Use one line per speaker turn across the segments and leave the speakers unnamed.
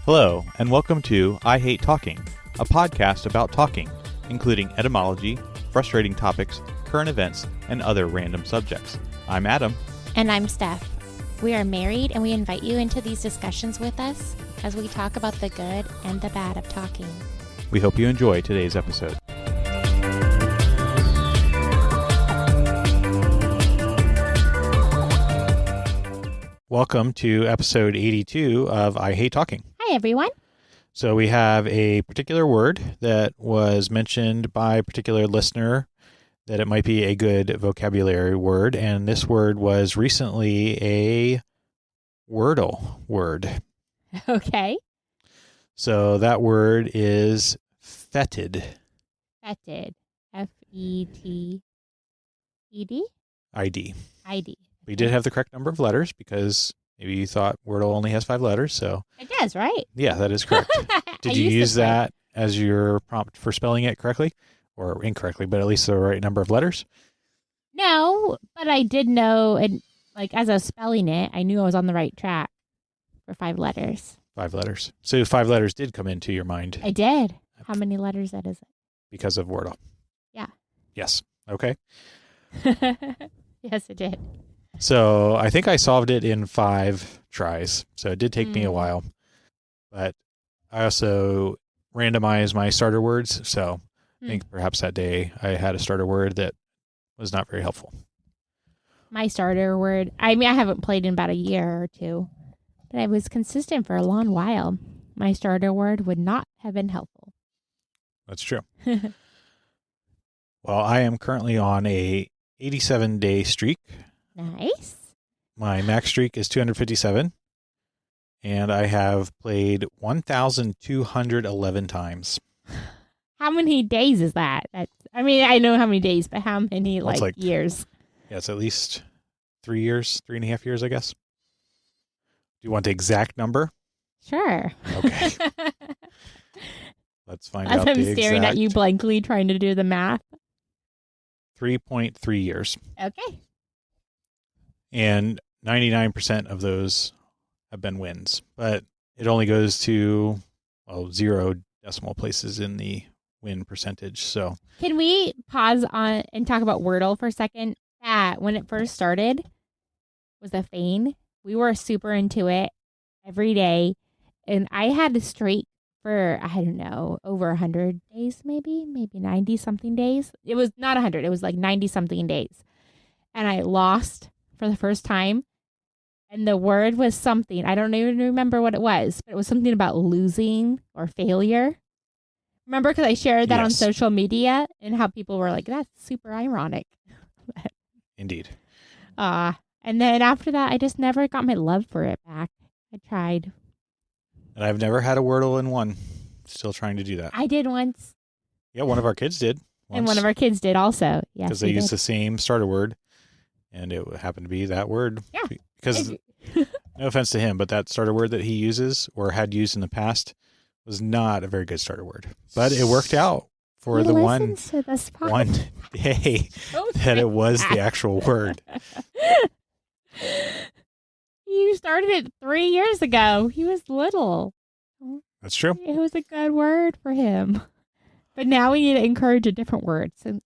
Hello, and welcome to I Hate Talking, a podcast about talking, including etymology, frustrating topics, current events, and other random subjects. I'm Adam.
And I'm Steph. We are married, and we invite you into these discussions with us as we talk about the good and the bad of talking.
We hope you enjoy today's episode. Welcome to episode 82 of I Hate Talking.
Hi, everyone.
So we have a particular word that was mentioned by a particular listener that it might be a good vocabulary word, and this word was recently a Wordle word.
Okay.
So that word is fetid.
Fetid. F-E-T-E-D?
I-D.
I-D.
We did have the correct number of letters because maybe you thought Wordle only has 5 letters. So
It does, right?
Yeah, that is correct. Did you use that as your prompt for spelling it correctly or incorrectly, but at least the right number of letters?
No, but I did know, and like as I was spelling it, I knew I was on the right track for 5 letters.
5 letters. So 5 letters did come into your mind.
I did. How many letters that is it?
Because of Wordle.
Yeah.
Yes. Okay.
Yes, it did.
So I think I solved it in 5 tries. So it did take me a while. But I also randomized my starter words. So I think perhaps that day I had a starter word that was not very helpful.
My starter word, I mean, I haven't played in about a year or two, but I was consistent for a long while. My starter word would not have been helpful.
That's true. Well, I am currently on a 87-day streak.
Nice.
My max streak is 257, and I have played 1,211 times.
How many days is that? I mean, I know how many days, but how many years?
Yeah, it's at least 3 years, 3.5 years, I guess. Do you want the exact number?
Sure.
Okay. Let's find out the exact.
I'm staring at you blankly trying to do the math.
3.3 years.
Okay.
And 99% of those have been wins. But it only goes to, 0 decimal places in the win percentage. So
can we pause on and talk about Wordle for a second? That when it first started was a feign. We were super into it every day. And I had a streak for, I don't know, over 100 days, maybe 90 something days. It was not 100. It was like 90 something days. And I lost for the first time. And the word was something. I don't even remember what it was, but it was something about losing or failure. Remember, because I shared that on social media and how people were like, that's super ironic.
Indeed.
And then after that, I just never got my love for it back. I tried.
And I've never had a Wordle in one. Still trying to do that.
I did once.
Yeah, one of our kids did. Once.
And one of our kids did also. Yes,
because they used the same starter word. And it happened to be that word.
Yeah.
Because, no offense to him, but that starter word that he uses or had used in the past was not a very good starter word. But it worked out for the one day that it was the actual word.
You started it 3 years ago. He was little.
That's true.
It was a good word for him. But now we need to encourage a different word since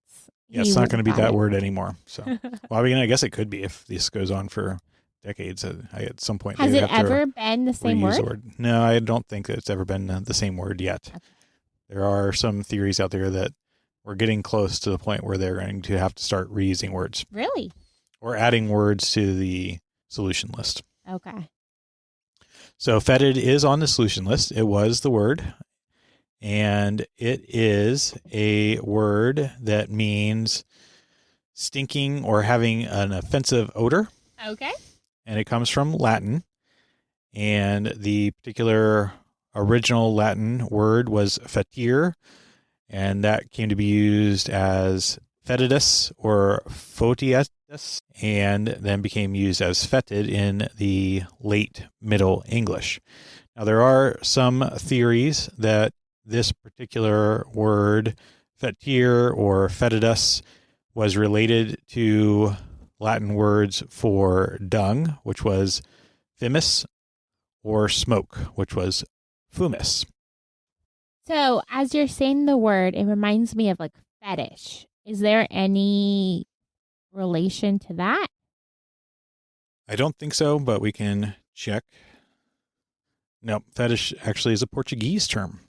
it's not going to be that word anymore. So, well, I mean, I guess it could be if this goes on for decades. At some point,
has it ever been the same word?
No, I don't think that it's ever been the same word yet. Okay. There are some theories out there that we're getting close to the point where they're going to have to start reusing words.
Really?
Or adding words to the solution list.
Okay.
So fetid is on the solution list. It was the word. And it is a word that means stinking or having an offensive odor.
Okay.
And it comes from Latin. And the particular original Latin word was fetere. And that came to be used as fetidus or photius, and then became used as fetid in the late Middle English. Now, there are some theories that this particular word, fetere or fetidus, was related to Latin words for dung, which was fimus, or smoke, which was fumus.
So as you're saying the word, it reminds me of like fetish. Is there any relation to that?
I don't think so, but we can check. No, fetish actually is a Portuguese term,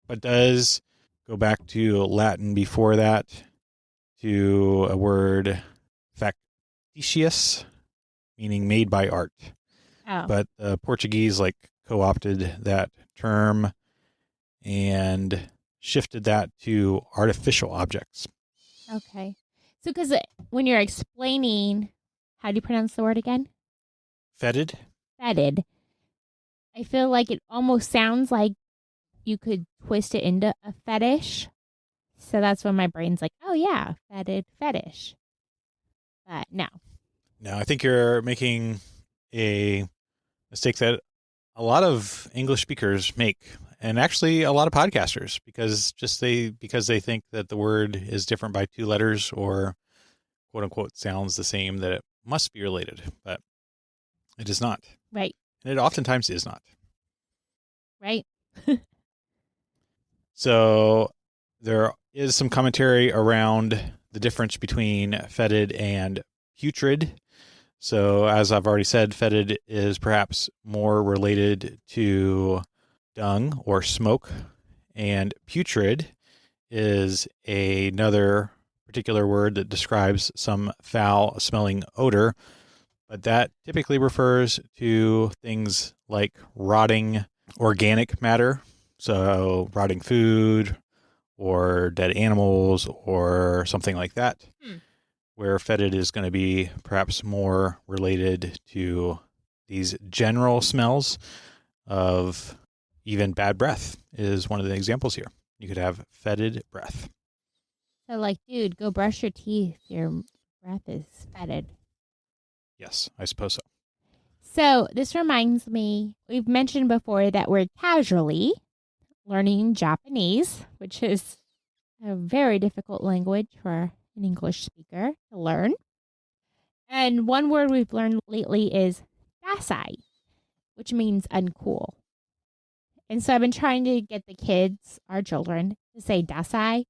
but does go back to Latin before that, to a word factitious, meaning made by art.
Oh,
But the Portuguese co-opted that term and shifted that to artificial objects.
okay. So because when you're explaining, how do you pronounce the word again?
Fetid?
Fetid. I feel like it almost sounds like you could twist it into a fetish. So that's when my brain's like, oh yeah, fetid fetish. But no.
No, I think you're making a mistake that a lot of English speakers make, and actually a lot of podcasters, because they think that the word is different by two letters or quote unquote sounds the same, that it must be related, but it is not.
Right.
And it oftentimes is not.
Right.
So there is some commentary around the difference between fetid and putrid. So as I've already said, fetid is perhaps more related to dung or smoke, and putrid is another particular word that describes some foul-smelling odor, but that typically refers to things like rotting organic matter, so rotting food or dead animals or something like that, where fetid is going to be perhaps more related to these general smells of even bad breath is one of the examples here. You could have fetid breath.
So like, dude, go brush your teeth. Your breath is fetid.
Yes, I suppose so.
So this reminds me, we've mentioned before that we're casually learning Japanese, which is a very difficult language for an English speaker to learn. And one word we've learned lately is dasai, which means uncool. And so I've been trying to get the kids, our children, to say dasai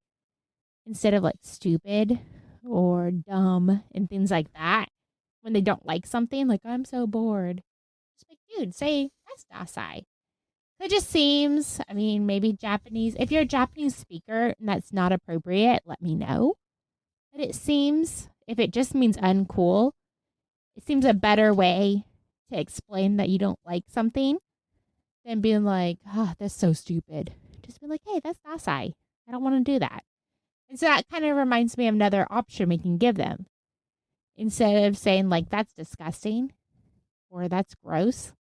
instead of like stupid or dumb and things like that. When they don't like something, like, I'm so bored. Just like, dude, say that's dasai. It just seems, I mean, maybe Japanese. If you're a Japanese speaker and that's not appropriate, let me know. But it seems, if it just means uncool, it seems a better way to explain that you don't like something than being like, oh, that's so stupid. Just be like, hey, that's dasai. I don't want to do that. And so that kind of reminds me of another option we can give them. Instead of saying, like, that's disgusting or that's gross,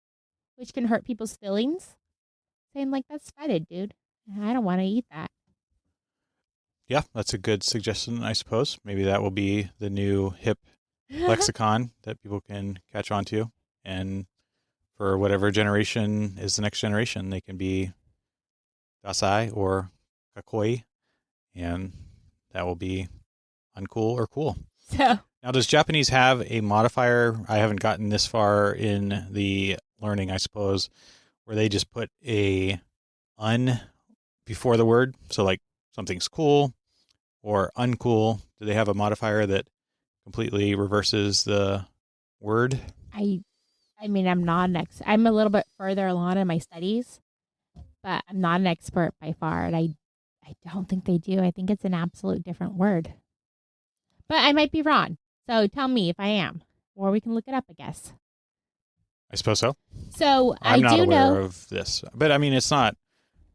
which can hurt people's feelings, saying, like, that's fetid, dude. I don't want to eat that.
Yeah, that's a good suggestion, I suppose. Maybe that will be the new hip lexicon that people can catch on to. And for whatever generation is the next generation, they can be dasai or kakoi, and that will be uncool or cool.
So
now, does Japanese have a modifier? I haven't gotten this far in the learning, I suppose, where they just put a un before the word. So like something's cool or uncool. Do they have a modifier that completely reverses the word?
I mean, I'm not an expert. I'm a little bit further along in my studies, but I'm not an expert by far. And I don't think they do. I think it's an absolute different word. But I might be wrong. So tell me if I am. Or we can look it up, I guess.
I suppose so.
So
I'm not aware
know
of this. But I mean, it's not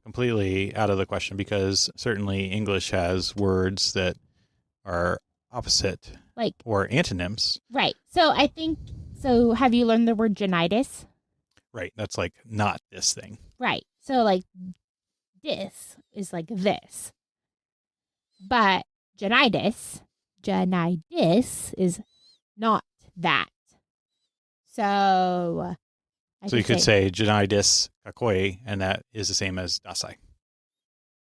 completely out of the question, because certainly English has words that are opposite,
like,
or antonyms.
Right. So I think, so have you learned the word janai?
Right. That's like not this thing.
Right. So like this is like this. But janai is not that. So
you could say janai kakoi, and that is the same as dasai.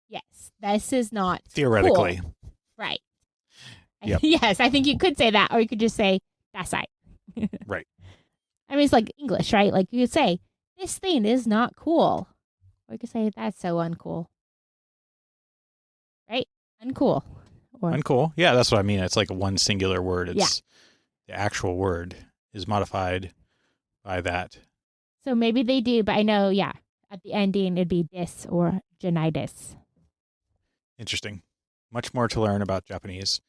Yes. This is not
theoretically.
Cool. Right.
Yep.
Yes, I think you could say that, or you could just say dasai.
Right.
I mean, it's like English, right? Like you could say, this thing is not cool. We could say that's so uncool. Right? Uncool. Or
Uncool. Yeah, that's what I mean. It's like one singular word. It's the actual word is modified by that.
so maybe they do, but I know, at the ending it'd be dis or janai.
Interesting. Much more to learn about Japanese,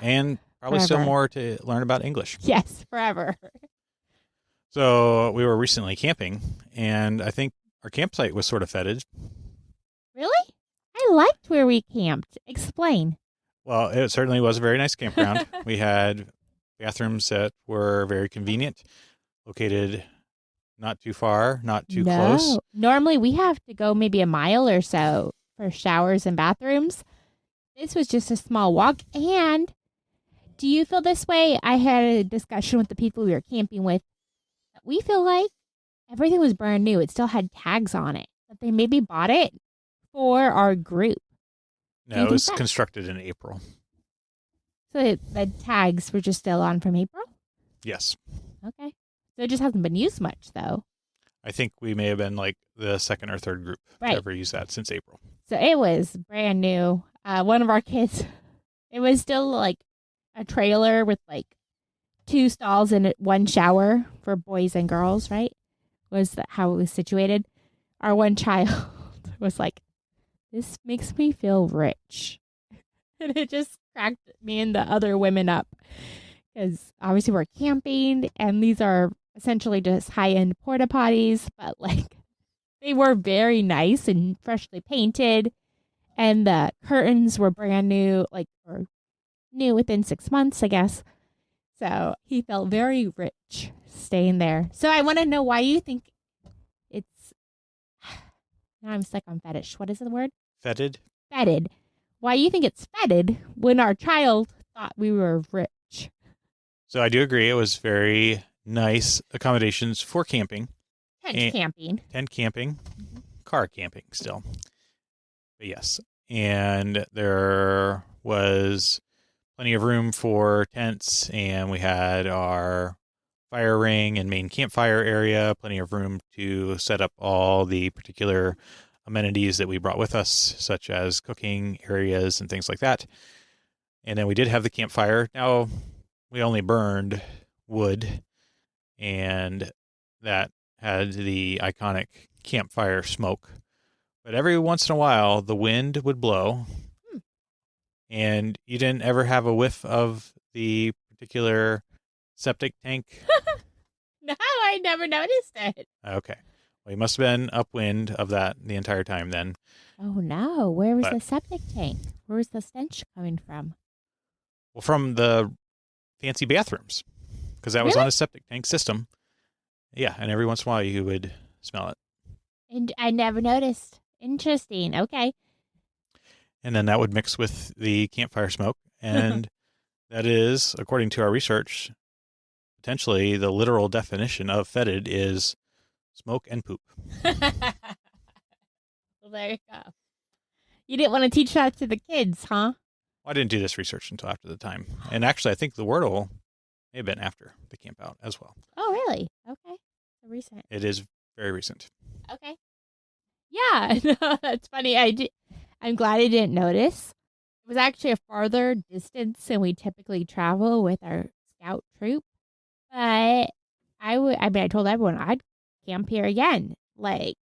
and probably still
Forever.
more to learn about English.
Yes, forever.
So we were recently camping, and I think our campsite was sort of fetid.
Really? I liked where we camped. Explain.
Well, it certainly was a very nice campground. We had bathrooms that were very convenient, located not too far, not too close.
Normally we have to go maybe a mile or so for showers and bathrooms. This was just a small walk. And do you feel this way? I had a discussion with the people we were camping with. We feel like everything was brand new. It still had tags on it. But they maybe bought it for our group.
No, it was constructed in April.
So the tags were just still on from April?
Yes.
Okay. So it just hasn't been used much, though.
I think we may have been like the second or third group to ever use that since April.
So it was brand new. One of our kids, it was still like a trailer with like 2 stalls and 1 shower for boys and girls, right? Was how it was situated. Our one child was like, this makes me feel rich. And it just cracked me and the other women up. Because obviously we're camping and these are essentially just high-end porta potties, but like they were very nice and freshly painted. And the curtains were brand new, or new within 6 months, I guess. So he felt very rich staying there. So I want to know why you think it's, now I'm stuck on fetish. What is the word?
Fetid?
Fetid. Why you think it's fetid when our child thought we were rich?
So I do agree. It was very nice accommodations for camping.
Tent
camping. Car camping still. But yes. And there was plenty of room for tents, and we had our fire ring and main campfire area, plenty of room to set up all the particular amenities that we brought with us, such as cooking areas and things like that. And then we did have the campfire. Now, we only burned wood, and that had the iconic campfire smoke. But every once in a while, the wind would blow, and you didn't ever have a whiff of the particular septic tank?
No, I never noticed it.
Okay. Well, you must have been upwind of that the entire time then.
Oh, no. Where was the septic tank? Where was the stench coming from?
Well, from the fancy bathrooms, because that was on a septic tank system. Yeah, and every once in a while you would smell it.
And I never noticed. Interesting. Okay.
And then that would mix with the campfire smoke. And that is, according to our research, potentially the literal definition of fetid is smoke and poop.
Well, there you go. You didn't want to teach that to the kids, huh?
Well, I didn't do this research until after the time. And actually, I think the Wordle may have been after the camp out as well.
Oh, really? Okay. So recent.
It is very recent.
Okay. Yeah, no, that's funny. I'm glad I didn't notice. It was actually a farther distance than we typically travel with our scout troop. But I told everyone I'd camp here again. Like,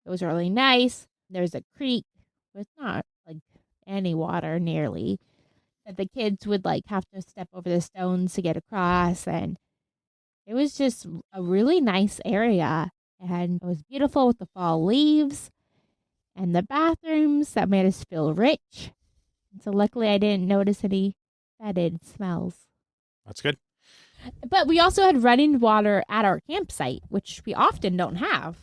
it was really nice. There's a creek with not like any water nearly. That the kids would like have to step over the stones to get across, and it was just a really nice area. And it was beautiful with the fall leaves and the bathrooms that made us feel rich. And so luckily I didn't notice any fetid smells.
That's good.
But we also had running water at our campsite, which we often don't have.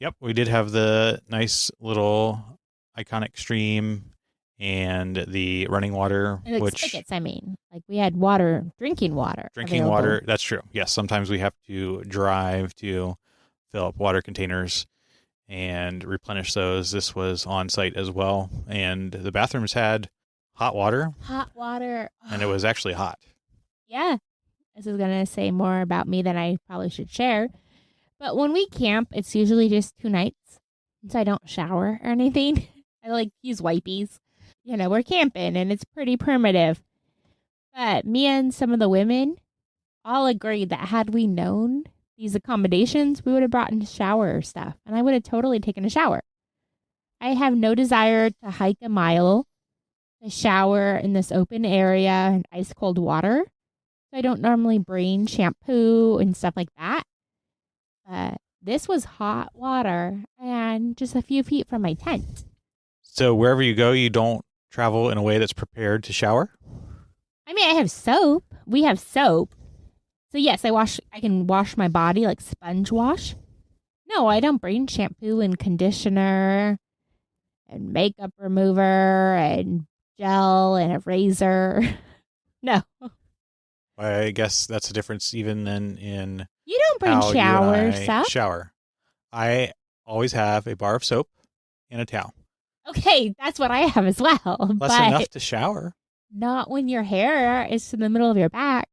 Yep, we did have the nice little iconic stream and the running water,
And
which
spigots, like we had water, drinking water.
Drinking water, that's true. Yes, sometimes we have to drive to fill up water containers and replenish those. This was on site as well. And the bathrooms had hot water.
Hot water.
And it was actually hot.
Yeah. This is going to say more about me than I probably should share. But when we camp, it's usually just 2 nights. so I don't shower or anything. I like use wipies. We're camping and it's pretty primitive. But me and some of the women all agreed that had we known these accommodations, we would have brought in shower stuff and I would have totally taken a shower. I have no desire to hike a mile, to shower in this open area in ice cold water. I don't normally bring shampoo and stuff like that. But this was hot water and just a few feet from my tent.
So wherever you go, you don't travel in a way that's prepared to shower?
I mean, I have soap. We have soap. So yes, I can wash my body like sponge wash. No, I don't bring shampoo and conditioner and makeup remover and gel and a razor. No.
I guess that's the difference even then in
You don't bring
how
shower
you and I
stuff.
shower. I always have a bar of soap and a towel.
Okay, that's what I have as well.
That's
but
enough to shower.
Not when your hair is in the middle of your back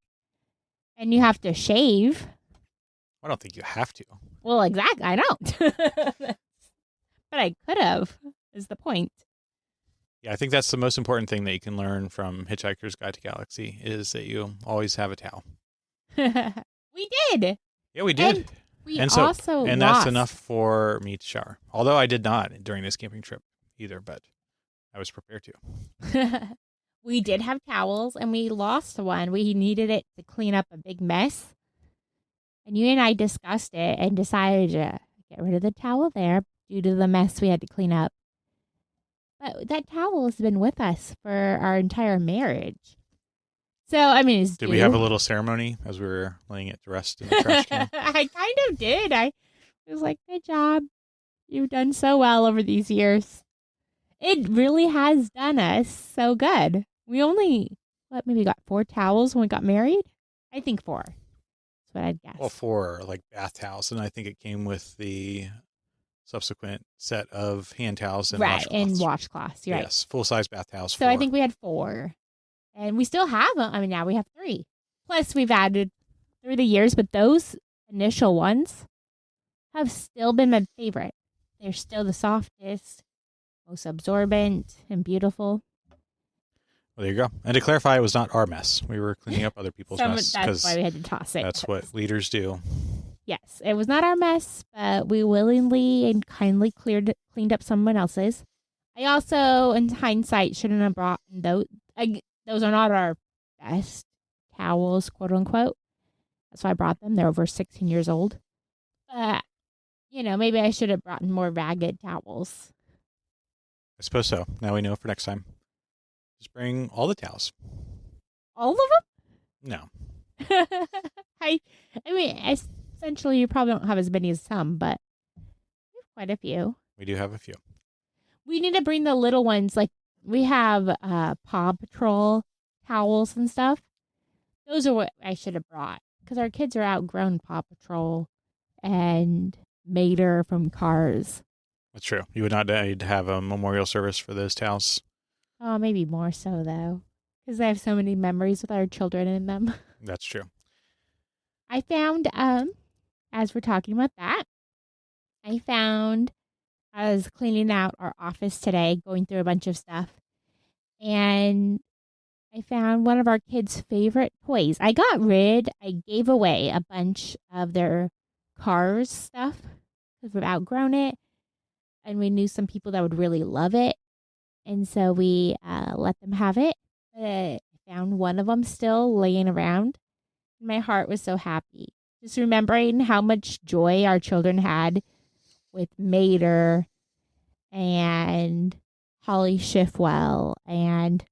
and you have to shave.
I don't think you have to.
Well, exactly. I don't. But I could have, is the point.
Yeah, I think that's the most important thing that you can learn from Hitchhiker's Guide to Galaxy is that you always have a towel.
We did.
Yeah, we did.
And we
and soap.
also
And
lost.
that's enough for me to shower. Although I did not during this camping trip either, but I was prepared to.
We did have towels and we lost one. We needed it to clean up a big mess. And you and I discussed it and decided to get rid of the towel there due to the mess we had to clean up. But that towel has been with us for our entire marriage. So, I mean,
Did we have a little ceremony as we were laying it to rest in the trash can?
I kind of did. I was like, good job. You've done so well over these years. It really has done us so good. We only, maybe got 4 towels when we got married? I think 4. That's what I'd guess.
Well, 4 like bath towels, and I think it came with the subsequent set of hand towels and
right,
washcloths.
and washcloths. You're
yes, full-size bath towels.
So
4.
I think we had 4. And we still have them. I mean, now we have 3. Plus, we've added through the years, but those initial ones have still been my favorite. They're still the softest, most absorbent, and beautiful.
Well, there you go. And to clarify, it was not our mess. We were cleaning up other people's mess.
That's why we had to toss it.
That's what leaders do.
Yes, it was not our mess, but we willingly and kindly cleaned up someone else's. I also, in hindsight, shouldn't have brought those. Those are not our best towels, quote unquote. That's why I brought them. They're over 16 years old. But, maybe I should have brought more ragged towels.
I suppose so. Now we know for next time. Just bring all the towels.
All of
No.
them? I mean, essentially, you probably don't have as many as some, but we have quite a few.
We do have a few.
We need to bring the little ones. Like, we have Paw Patrol towels and stuff. Those are what I should have brought. Because our kids are outgrown Paw Patrol and Mater from Cars.
That's true. You would not need to have a memorial service for those towels.
Oh, maybe more so, though. Because I have so many memories with our children in them.
That's true.
I found, as we're talking about that, I was cleaning out our office today, going through a bunch of stuff, and I found one of our kids' favorite toys. I gave away a bunch of their Cars stuff because we've outgrown it, and we knew some people that would really love it, and so we let them have it. But I found one of them still laying around. My heart was so happy. Just remembering how much joy our children had with Mater and Holly Schiffwell and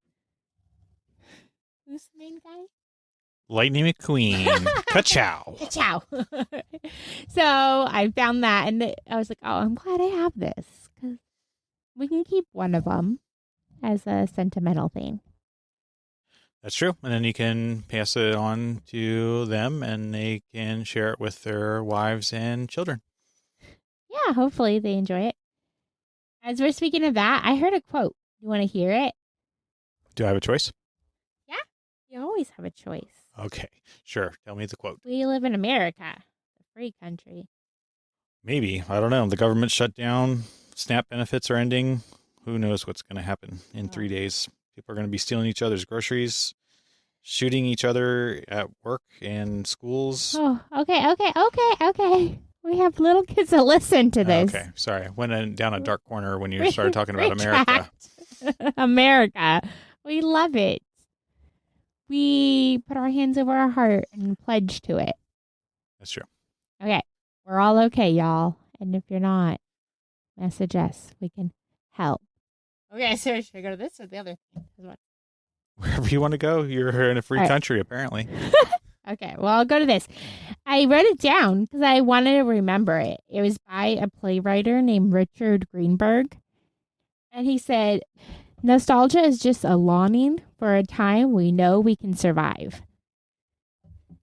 who's the main guy?
Lightning McQueen. Ka-chow.
Ka-chow. So I found that and I was like, oh, I'm glad I have this because we can keep one of them as a sentimental thing.
That's true. And then you can pass it on to them and they can share it with their wives and children.
Yeah, hopefully they enjoy it. As we're speaking of that, I heard a quote. You want to hear it?
Do I have a choice?
Yeah, you always have a choice.
Okay, sure. Tell me the quote.
We live in America, a free country.
Maybe. I don't know. The government shut down SNAP benefits are ending. Who knows what's going to happen in 3 days? People are going to be stealing each other's groceries, shooting each other at work and schools.
Oh, okay. We have little kids that listen to this.
Okay, sorry. I went down a dark corner when you started talking about America.
America. We love it. We put our hands over our heart and pledge to it.
That's true.
Okay. We're all okay, y'all. And if you're not, message us. We can help. Okay, so should I go to this or the other thing?
Wherever you want to go, you're in a free country, apparently.
Okay, well, I'll go to this. I wrote it down because I wanted to remember it. It was by a playwright named Richard Greenberg. And he said, nostalgia is just a longing for a time we know we can survive.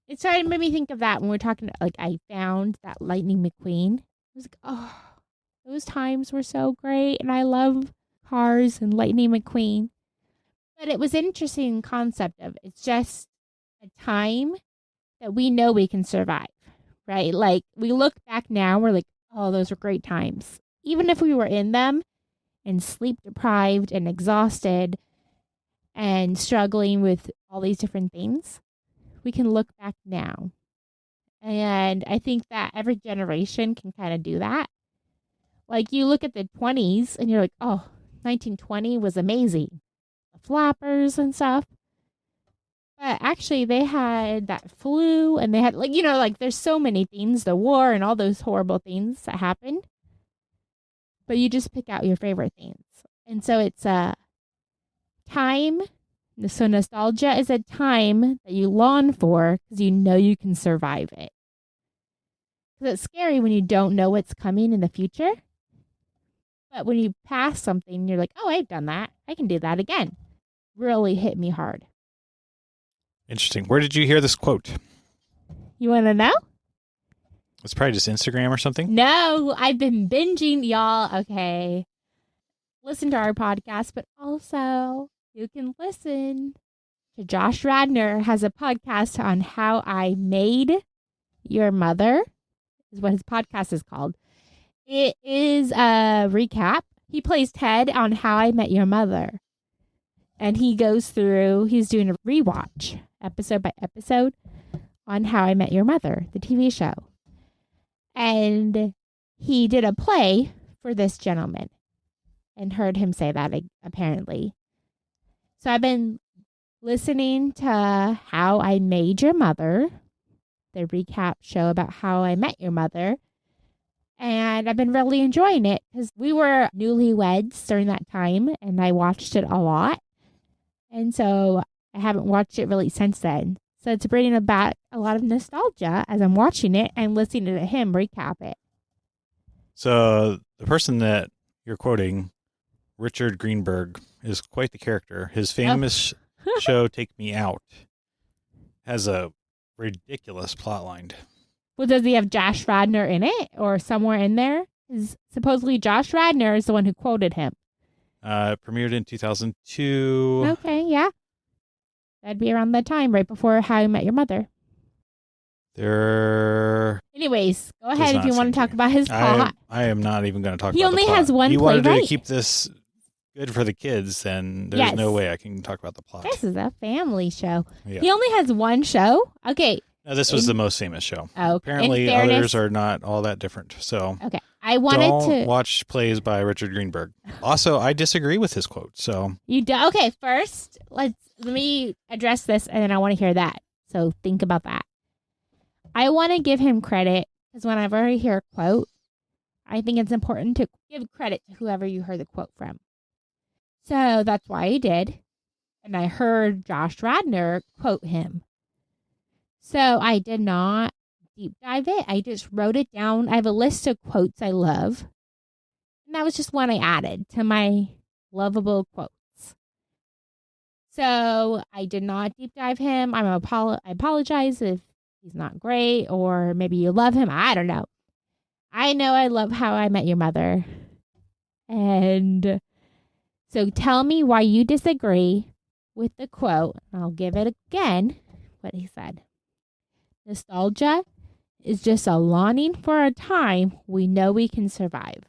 It started to make me think of that when we're talking, like, I found that Lightning McQueen. I was like, oh, those times were so great. And I love Cars and Lightning McQueen. But it was an interesting concept of it's just a time that we know we can survive, right? Like, we look back now, we're like, oh, those were great times. Even if we were in them and sleep deprived and exhausted and struggling with all these different things, we can look back now. And I think that every generation can kind of do that. Like, you look at the 20s and you're like, oh, 1920 was amazing. The flappers and stuff. But actually, they had that flu and they had, like, there's so many things, the war and all those horrible things that happened. But you just pick out your favorite things. And so it's a time. So nostalgia is a time that you long for because you know you can survive it. Because it's scary when you don't know what's coming in the future. But when you pass something, you're like, oh, I've done that. I can do that again. Really hit me hard.
Interesting. Where did you hear this quote?
You want to know?
It's probably just Instagram or something.
No, I've been binging, y'all. Okay. Listen to our podcast, but also you can listen to Josh Radnor has a podcast on how I made your mother, is what his podcast is called. It is a recap. He plays Ted on How I Met Your Mother. And he goes through, he's doing a rewatch, episode by episode, on How I Met Your Mother, the TV show. And he did a play for this gentleman and heard him say that, apparently. So I've been listening to How I Made Your Mother, the recap show about How I Met Your Mother. And I've been really enjoying it because we were newlyweds during that time and I watched it a lot. And so I haven't watched it really since then. So it's bringing back a lot of nostalgia as I'm watching it and listening to him recap it.
So the person that you're quoting, Richard Greenberg, is quite the character. His famous show, Take Me Out, has a ridiculous plotline.
Well, does he have Josh Radnor in it or somewhere in there? Supposedly Josh Radnor is the one who quoted him.
It premiered in 2002.
Okay, yeah. That'd be around that time, right before How I Met Your Mother. Anyways, go ahead if you want to talk about his plot.
I am not even going to talk about
the plot. He only has one
playwright.
You
wanted to keep this good for the kids, then there's no way I can talk about the plot.
This is a family show.
Yeah.
He only has one show? Okay.
No, this was the most famous show.
Oh,
apparently others are not all that different. So
okay.
Don't watch plays by Richard Greenberg. Also, I disagree with his quote. So
you do? Okay, first let me address this, and then I want to hear that. So think about that. I want to give him credit because whenever I hear a quote, I think it's important to give credit to whoever you heard the quote from. So that's why I did, and I heard Josh Radnor quote him. So I did not deep dive it. I just wrote it down. I have a list of quotes I love. And that was just one I added to my lovable quotes. So I did not deep dive him. I apologize if he's not great or maybe you love him. I don't know. I know I love How I Met Your Mother. And so tell me why you disagree with the quote. I'll give it again what he said. Nostalgia is just a longing for a time we know we can survive.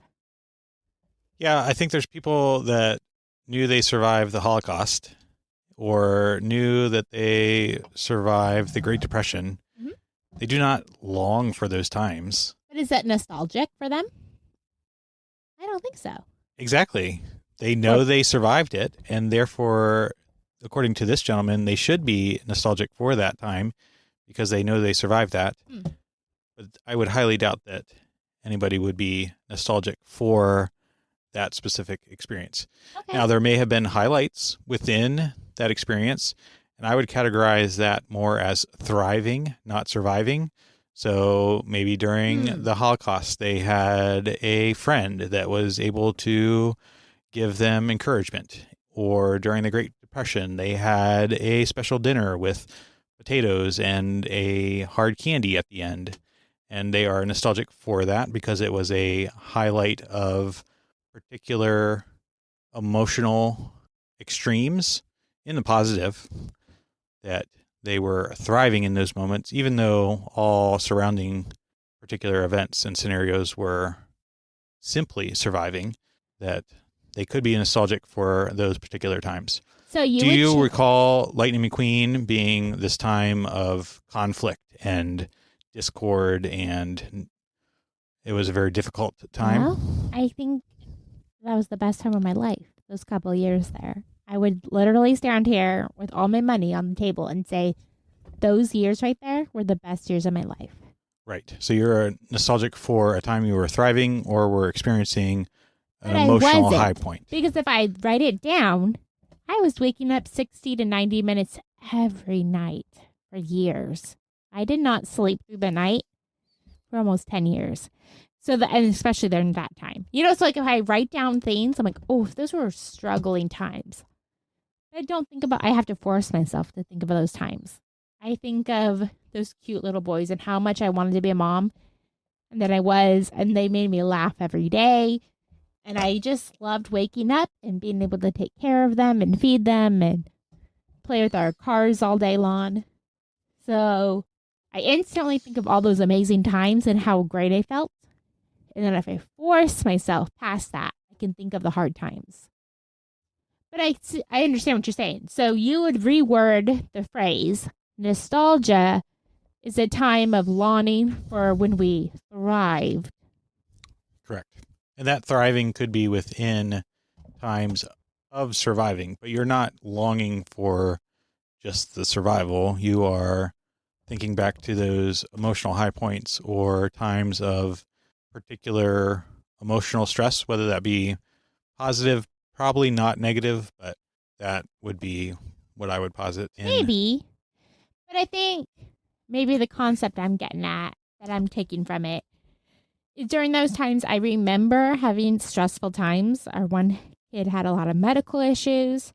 Yeah, I think there's people that knew they survived the Holocaust or knew that they survived the Great Depression.
Mhm.
They do not long for those times.
But is that nostalgic for them? I don't think so.
Exactly. They
Or
know they survived it, and therefore, according to this gentleman, they should be nostalgic for that time because they know they survived that. But I would highly doubt that anybody would be nostalgic for that specific experience.
okay.
Now, there may have been highlights within that experience, and I would categorize that more as thriving, not surviving. So maybe during the Holocaust, they had a friend that was able to give them encouragement. Or during the Great Depression, they had a special dinner with potatoes and a hard candy at the end. And they are nostalgic for that because it was a highlight of particular emotional extremes in the positive, that they were thriving in those moments, even though all surrounding particular events and scenarios were simply surviving, that they could be nostalgic for those particular times.
So
Do you recall Lightning McQueen being this time of conflict and discord, and it was a very difficult time?
Well, I think that was the best time of my life, those couple of years there. I would literally stand here with all my money on the table and say, those years right there were the best years of my life.
Right. So you're nostalgic for a time you were thriving or were experiencing an
But
emotional
wasn't,
high point.
Because if I write it down, I was waking up 60 to 90 minutes every night for years. I did not sleep through the night for almost 10 years. And especially during that time. It's like if I write down things, I'm like, oh, those were struggling times. I don't think about, I have to force myself to think of those times. I think of those cute little boys and how much I wanted to be a mom. And then I was, and they made me laugh every day. And I just loved waking up and being able to take care of them and feed them and play with our cars all day long. So I instantly think of all those amazing times and how great I felt. And then if I force myself past that, I can think of the hard times. But I understand what you're saying. So you would reword the phrase, nostalgia is a time of longing for when we thrived.
Correct. And that thriving could be within times of surviving, but you're not longing for just the survival. You are thinking back to those emotional high points or times of particular emotional stress, whether that be positive, probably not negative, but that would be what I would posit in.
Maybe. But I think maybe the concept I'm getting at, that I'm taking from it, is during those times I remember having stressful times. Our one kid had a lot of medical issues.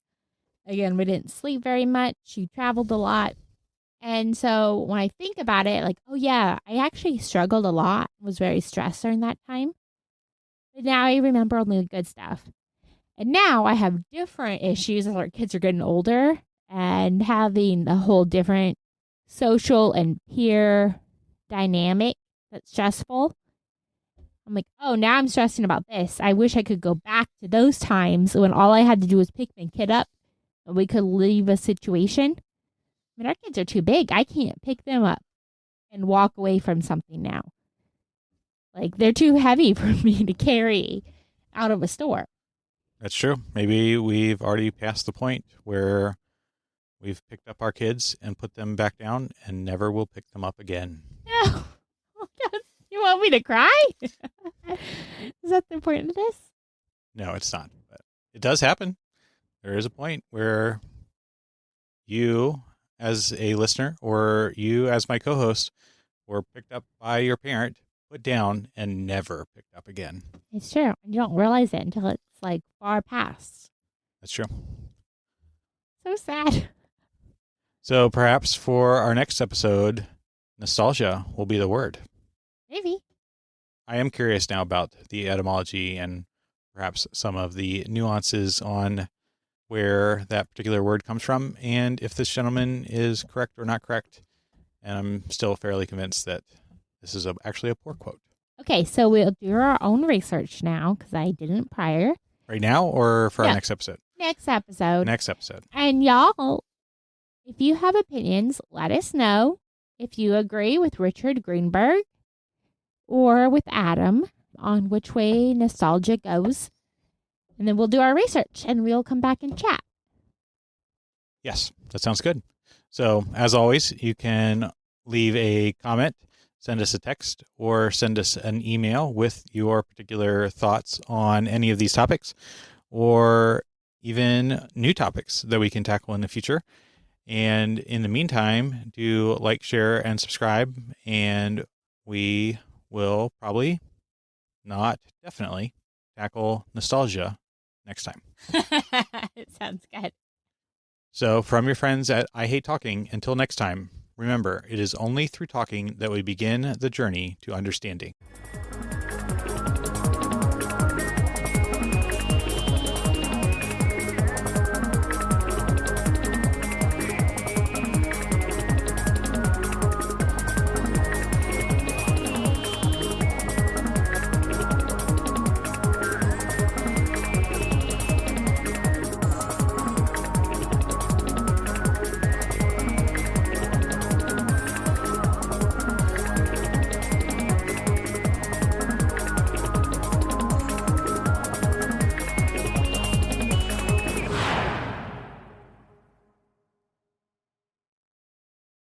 Again, we didn't sleep very much. She traveled a lot. And so when I think about it, like, oh yeah, I actually struggled a lot, was very stressed during that time. But now I remember only the good stuff. And now I have different issues as our kids are getting older and having a whole different social and peer dynamic that's stressful. I'm like, oh, now I'm stressing about this. I wish I could go back to those times when all I had to do was pick my kid up and we could leave a situation. I mean, our kids are too big. I can't pick them up and walk away from something now. Like, they're too heavy for me to carry out of a store.
That's true. Maybe we've already passed the point where we've picked up our kids and put them back down and never will pick them up again.
No. You want me to cry? Is that the point of this?
No, it's not. But it does happen. There is a point where you, as a listener, or you, as my co-host, were picked up by your parent, put down, and never picked up again.
It's true. You don't realize it until it's like far past.
That's true.
So sad.
So perhaps for our next episode, nostalgia will be the word.
Maybe.
I am curious now about the etymology and perhaps some of the nuances on where that particular word comes from and if this gentleman is correct or not correct. And I'm still fairly convinced that this is actually a poor quote.
Okay, so we'll do our own research now because I didn't prior.
Right now or for our
Yeah.
next episode?
Next episode.
Next episode.
And y'all, if you have opinions, let us know. If you agree with Richard Greenberg or with Adam on which way nostalgia goes, and then we'll do our research and we'll come back and chat.
Yes, that sounds good. So, as always, you can leave a comment, send us a text, or send us an email with your particular thoughts on any of these topics, or even new topics that we can tackle in the future. And in the meantime, do like, share, and subscribe, and we will probably, not definitely, tackle nostalgia next time.
It sounds good.
So, from your friends at I Hate Talking, until next time, remember, it is only through talking that we begin the journey to understanding.